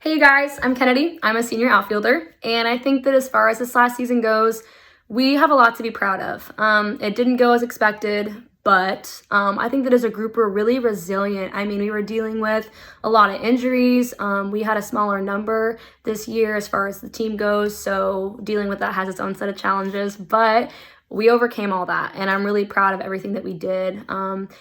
Hey guys, I'm Kennedy. I'm a senior outfielder, and I think that as far as this last season goes, we have a lot to be proud of. It didn't go as expected, but I think that as a group, we're really resilient. I mean, we were dealing with a lot of injuries. We had a smaller number this year as far as the team goes, so dealing with that has its own set of challenges, but we overcame all that, and I'm really proud of everything that we did.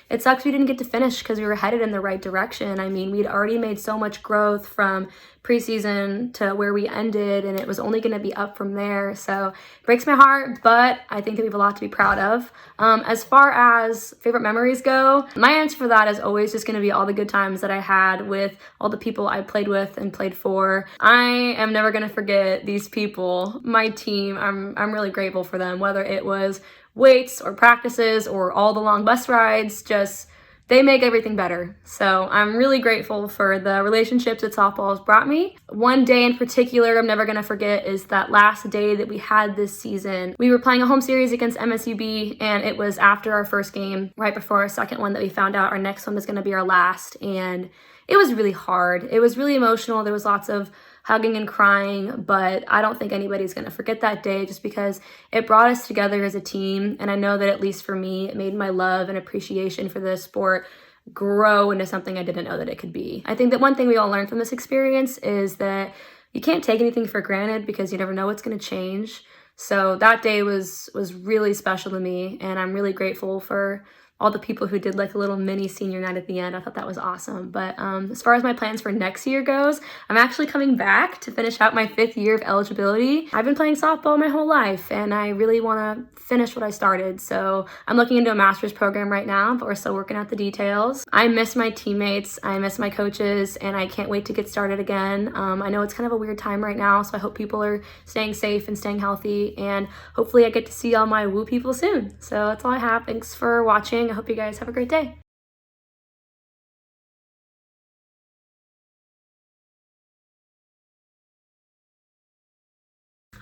It sucks we didn't get to finish because we were headed in the right direction. I mean, we'd already made so much growth from preseason to where we ended, and it was only going to be up from there. So it breaks my heart, but I think that we have a lot to be proud of. As far as favorite memories go, my answer for that is always just going to be all the good times that I had with all the people I played with and played for. I am never going to forget these people, my team. I'm really grateful for them, whether it was weights or practices or all the long bus rides, just they make everything better. So I'm really grateful for the relationships that softball has brought me. One day in particular I'm never gonna forget is that last day that we had this season. We were playing a home series against MSUB, and it was after our first game, right before our second one, that we found out our next one was gonna be our last, and it was really hard. It was really emotional. There was lots of hugging and crying, but I don't think anybody's going to forget that day just because it brought us together as a team. And I know that at least for me, it made my love and appreciation for this sport grow into something I didn't know that it could be. I think that one thing we all learned from this experience is that you can't take anything for granted because you never know what's going to change. So that day was really special to me, and I'm really grateful for all the people who did like a little mini senior night at the end. I thought that was awesome. But as far as my plans for next year goes, I'm actually coming back to finish out my 5th year of eligibility. I've been playing softball my whole life, and I really want to finish what I started. So I'm looking into a master's program right now, but we're still working out the details. I miss my teammates, I miss my coaches, and I can't wait to get started again. I know it's kind of a weird time right now, so I hope people are staying safe and staying healthy, and hopefully I get to see all my woo people soon. So that's all I have. Thanks for watching. I hope you guys have a great day.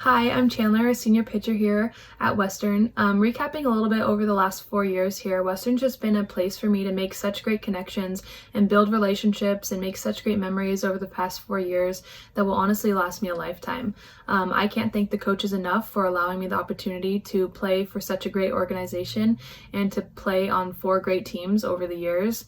Hi, I'm Chandler, a senior pitcher here at Western. Recapping a little bit over the last 4 years here, Western's just been a place for me to make such great connections and build relationships and make such great memories over the past 4 years that will honestly last me a lifetime. I can't thank the coaches enough for allowing me the opportunity to play for such a great organization and to play on 4 great teams over the years.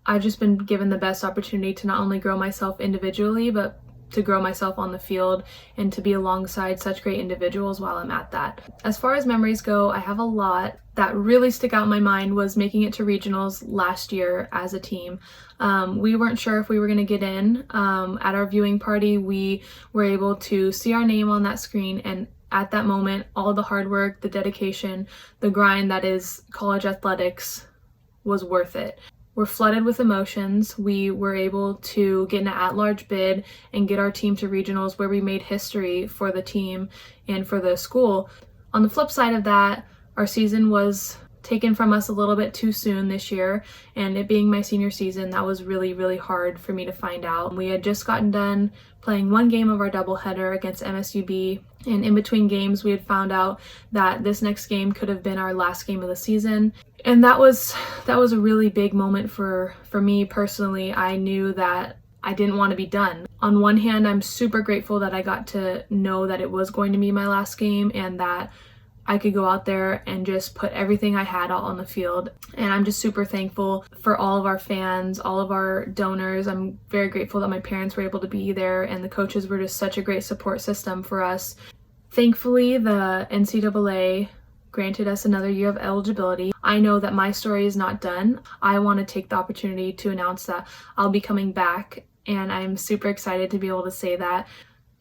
I've just been given the best opportunity to not only grow myself individually, but to grow myself on the field and to be alongside such great individuals while I'm at that. As far as memories go, I have a lot. That really stick out in my mind was making it to regionals last year as a team. We weren't sure if we were going to get in. At our viewing party, we were able to see our name on that screen, and at that moment, all the hard work, the dedication, the grind that is college athletics was worth it. We're flooded with emotions. We were able to get an at-large bid and get our team to regionals, where we made history for the team and for the school. On the flip side of that, our season was taken from us a little bit too soon this year, and it being my senior season, that was really, really hard for me to find out. We had just gotten done playing 1 game of our doubleheader against MSUB, and in between games we had found out that this next game could have been our last game of the season, and that was a really big moment for me personally. I knew that I didn't want to be done. On one hand, I'm super grateful that I got to know that it was going to be my last game and that I could go out there and just put everything I had out on the field. And I'm just super thankful for all of our fans, all of our donors. I'm very grateful that my parents were able to be there, and the coaches were just such a great support system for us. Thankfully, the NCAA granted us another year of eligibility. I know that my story is not done. I want to take the opportunity to announce that I'll be coming back, and I'm super excited to be able to say that.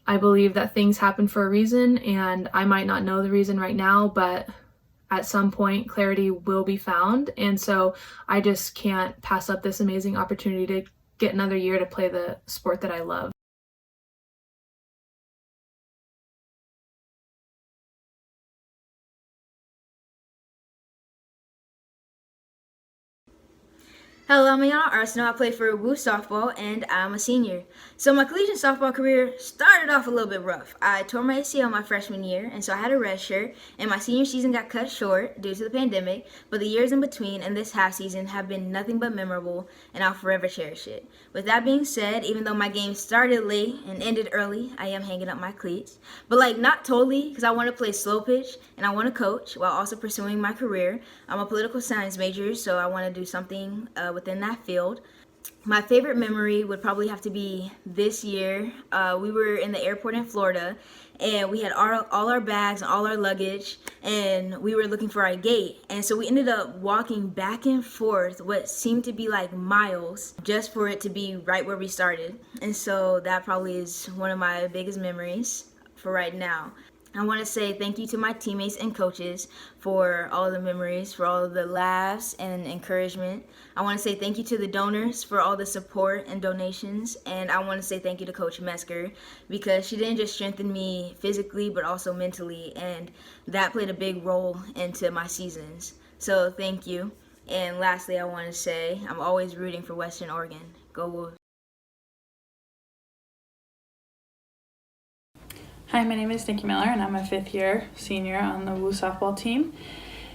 I believe that things happen for a reason, and I might not know the reason right now, but at some point clarity will be found. And so I just can't pass up this amazing opportunity to get another year to play the sport that I love. Hello, I'm Ayanna Arceneaux. I play for Woo softball, and I'm a senior. So my collegiate softball career started off a little bit rough. I tore my ACL my freshman year, and so I had a red shirt, and my senior season got cut short due to the pandemic, but the years in between and this half season have been nothing but memorable, and I'll forever cherish it. With that being said, even though my game started late and ended early, I am hanging up my cleats. But not totally, because I want to play slow pitch, and I want to coach while also pursuing my career. I'm a political science major, so I want to do something within that field. My favorite memory would probably have to be this year. We were in the airport in Florida, and we had all our bags and all our luggage, and we were looking for our gate. And so we ended up walking back and forth what seemed to be like miles just for it to be right where we started. And so that probably is one of my biggest memories for right now. I want to say thank you to my teammates and coaches for all the memories, for all of the laughs and encouragement. I want to say thank you to the donors for all the support and donations. And I want to say thank you to Coach Mesker, because she didn't just strengthen me physically but also mentally, and that played a big role into my seasons. So thank you. And lastly, I want to say I'm always rooting for Western Oregon. Go Wolves. Hi, my name is Nikki Miller, and I'm a fifth-year senior on the Woo softball team.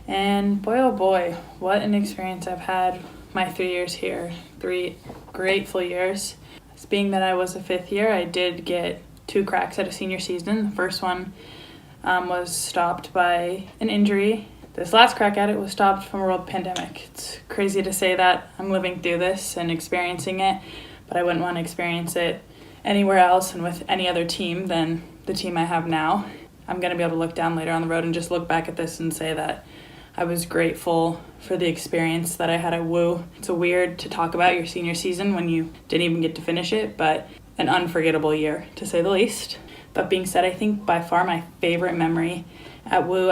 And boy, oh boy, what an experience I've had my 3 years here. 3 grateful years. Being that I was a fifth year, I did get 2 cracks at a senior season. The first one was stopped by an injury. This last crack at it was stopped from a world pandemic. It's crazy to say that I'm living through this and experiencing it, but I wouldn't want to experience it anywhere else and with any other team than the team I have now. I'm going to be able to look down later on the road and just look back at this and say that I was grateful for the experience that I had at Woo. It's weird to talk about your senior season when you didn't even get to finish it, but an unforgettable year, to say the least. That being said, I think by far my favorite memory at Woo,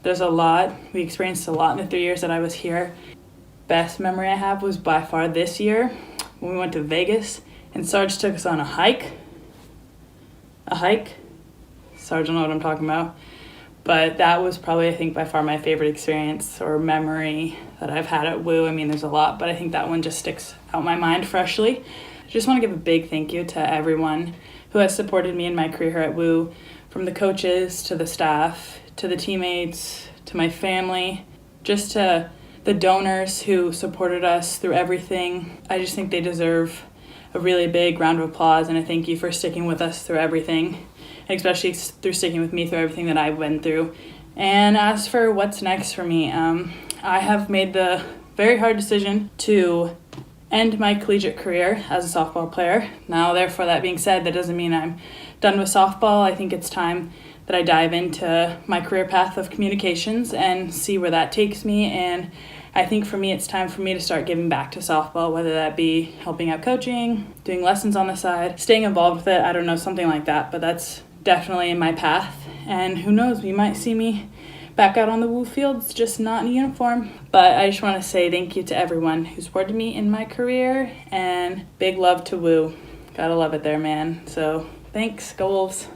there's a lot. We experienced a lot in the 3 years that I was here. Best memory I have was by far this year when we went to Vegas and Sarge took us on a hike. Sarge don't know what I'm talking about. But that was probably, I think, by far my favorite experience or memory that I've had at Woo. There's a lot, but I think that one just sticks out my mind freshly. I just want to give a big thank you to everyone who has supported me in my career here at Woo, from the coaches to the staff, to the teammates, to my family, just to the donors who supported us through everything. I just think they deserve a really big round of applause and a thank you for sticking with us through everything, especially through sticking with me through everything that I've been through. And as for what's next for me, I have made the very hard decision to end my collegiate career as a softball player. Now, therefore, that being said, that doesn't mean I'm done with softball. I think it's time that I dive into my career path of communications and see where that takes me. And I think for me, it's time for me to start giving back to softball, whether that be helping out coaching, doing lessons on the side, staying involved with it, I don't know, something like that. But that's definitely in my path. And who knows, you might see me back out on the Woo fields, just not in a uniform. But I just want to say thank you to everyone who supported me in my career, and big love to Woo. Gotta love it there, man. So thanks, go Wolves.